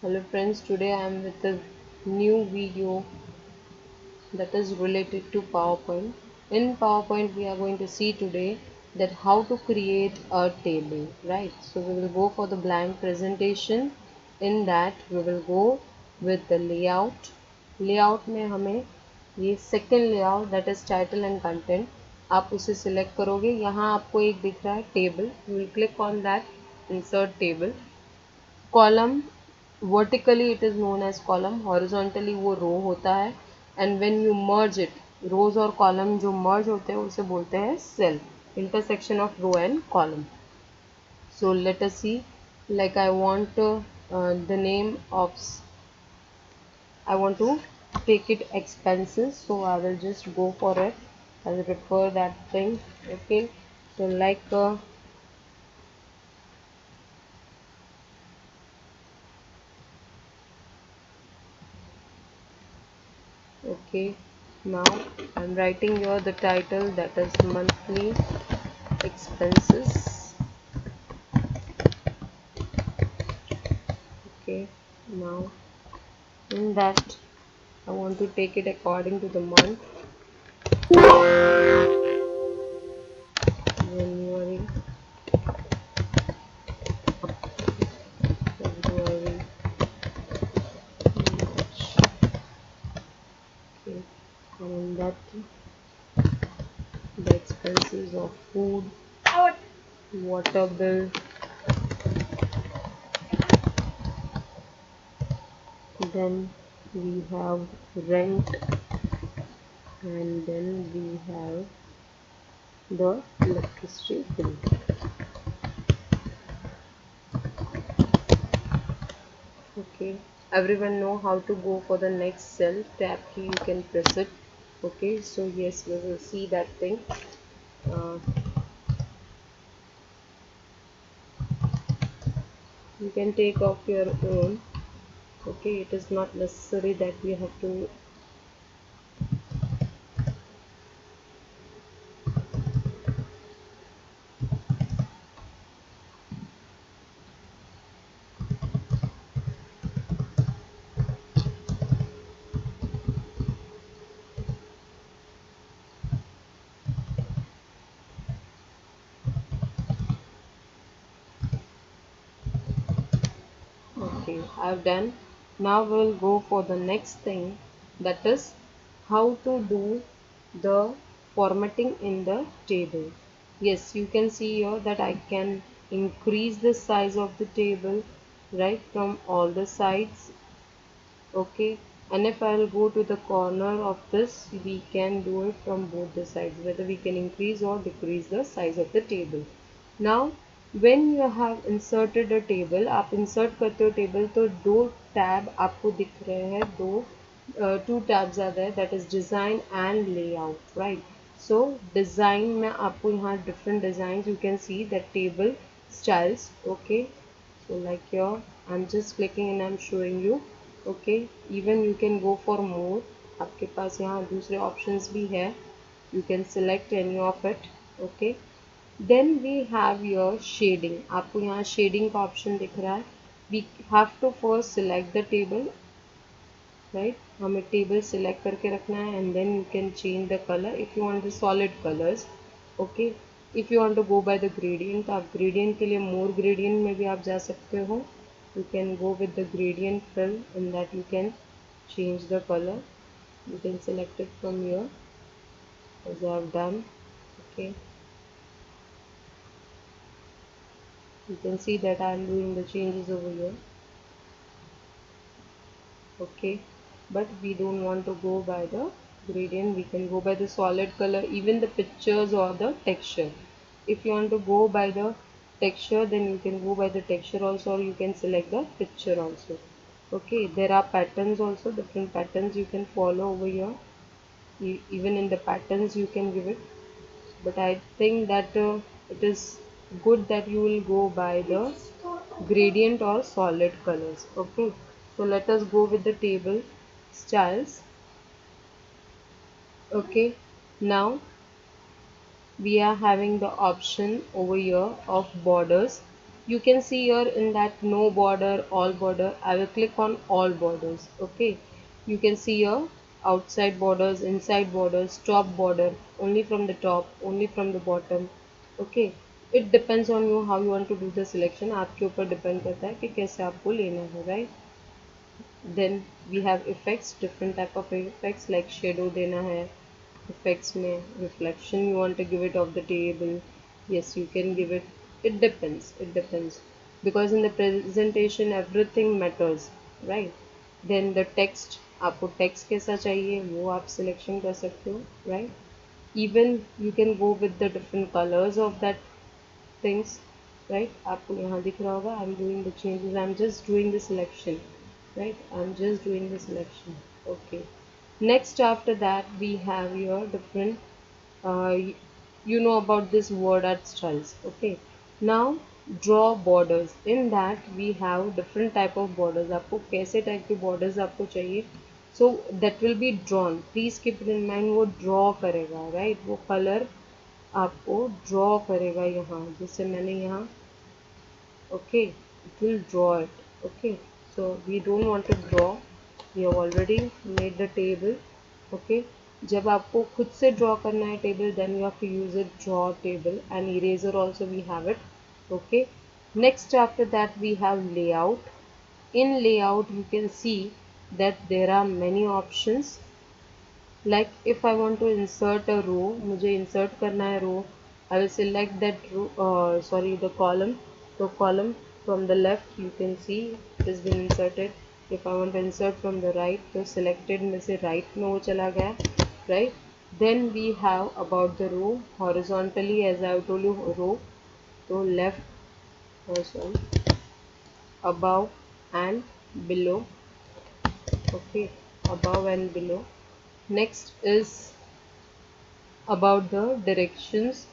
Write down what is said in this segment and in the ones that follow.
Hello friends, today I am with a new video that is related to PowerPoint. In PowerPoint we are going to see today that how to create a table, right? So we will go for the blank presentation. In that we will go with the layout. Layout में हमें ये second layout that is title and content आप उसे select करोगे. यहाँ आपको एक दिख रहा है table. You will click on that, insert table. Column vertically it is known as column, horizontally वो row होता है, and when you merge it, rows और column जो merge होते हैं उसे बोलते हैं cell, intersection of row and column. So let us see, like I want the name of, I want to take it expenses, so I will just go for it. I will prefer that thing. Okay, so like okay, now I'm writing here the title, that is monthly expenses. Okay, now in that I want to take it according to the month. January, February, March. Okay, and in that the expenses of food, water bill, then we have rent, and then we have the electricity bill. Okay, everyone know how to go for the next cell. Tab key, you can press it. Okay, so yes, we will see that thing. uh, you can take off your own. Okay, it is not necessary that we have to. Okay, I've done. Now we'll go for the next thing, that is how to do the formatting in the table. Yes, you can see here that I can increase the size of the table right from all the sides. Okay, and if I'll go to the corner of this, we can do it from both the sides, whether we can increase or decrease the size of the table. Now when you have inserted a table, आप insert करते हो table तो दो tab आपको दिख रहे हैं, दो two tabs are there, that is design and layout, right? So design में आपको यहाँ different designs, you can see that table styles. Okay, so like here I'm just clicking and I'm showing you. Okay, even you can go for more, आपके पास यहाँ दूसरे options भी है, you can select any of it. Okay, then we have your shading. आपको यहाँ shading का option दिख रहा है. We have to first select the table, right? हमें table select करके रखना है, and then you can change the color if you want the solid colors. Okay, if you want to go by the gradient, आप gradient के लिए more gradient में भी आप जा सकते हो. You can go with the gradient fill, in that you can change the color. You can select it from here as I have done. Okay, you can see that I am doing the changes over here. Okay, but we don't want to go by the gradient, we can go by the solid color, even the pictures or the texture. If you want to go by the texture, then you can go by the texture also, or you can select the picture also. Okay, there are patterns also, different patterns you can follow over here. Even in the patterns you can give it, but I think that it is good that you will go by the gradient or solid colors. Okay, so let us go with the table styles. Okay, now we are having the option over here of borders. you can see here in that no border, all border, I will click on all borders. Okay, you can see here outside borders, inside borders, top border, only from the top, only from the bottom. Okay, it depends on you how you want to do the selection. आपके ऊपर depend करता है कि कैसे आपको लेना है, right? Then we have effects, different type of effects like shadow देना है, effects में reflection you want to give it of the table, yes you can give it. It depends, it depends, because in the presentation everything matters, right? Then the text, आपको text कैसा चाहिए वो आप selection कर सकते हो, right? Even you can go with the different colors of that things, right? आपको यहाँ दिख रहा होगा I'm doing the changes, I'm just doing the selection, right? I'm just doing the selection. Okay, next after that we have your different you know about this word art styles. Okay, now draw borders. In that we have different type of borders. आपको कैसे type के borders आपको चाहिए, so that will be drawn. Please keep it in mind, वो draw करेगा, right? वो color आपको draw करेगा यहाँ, जैसे मैंने यहाँ, okay it will draw it. Okay, so we don't want to draw, we have already made the table. Okay, जब आपको खुद से ड्रॉ करना है table, then you have to use it draw table, and eraser also we have it. Okay, next after that we have layout. In layout you can see that there are many options. Like if I want to insert a row, मुझे insert करना है row, I will select that row, sorry the column. So column from the left you can see it has been inserted. If I want to insert from the right, तो selected में से right में वो चला गया, right? Then we have about the row horizontally, as I have told you row, so left, sorry, above and below. Okay, above and below. Next is about the directions,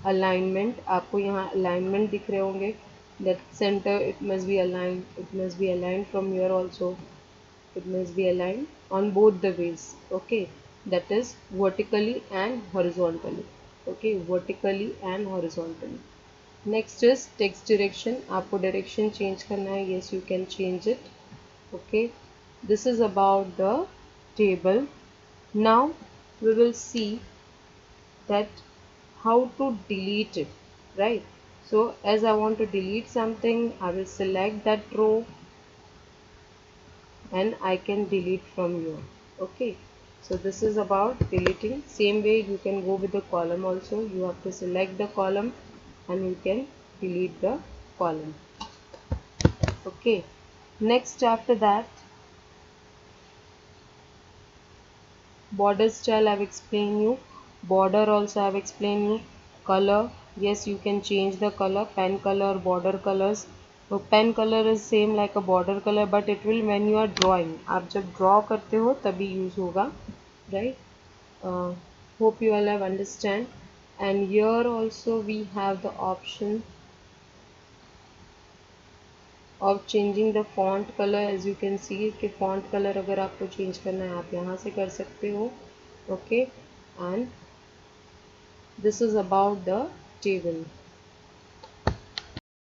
alignment. आपको यहाँ alignment दिख रहे होंगे, that center it must be aligned, it must be aligned from here also, it must be aligned on both the ways. Okay, that is vertically and horizontally. Okay, vertically and horizontally. Next is text direction. आपको direction change करना है, yes you can change it. Okay, this is about the table. Now we will see that how to delete it, right? So as I want to delete something, I will select that row and I can delete from here. Okay, so this is about deleting. Same way you can go with the column also. You have to select the column and you can delete the column. Okay, next after that, border style I've explained you, border also I've explained you, color, yes you can change the color, pen color, border colors. So pen color is same like a border color, but it will when you are drawing, आप जब draw करते हो तभी use होगा, right? Hope you all have understand. And here also we have the option of changing the font color. As you can see कि font color अगर आपको change करना है आप यहाँ से कर सकते हो. Okay, and this is about the table.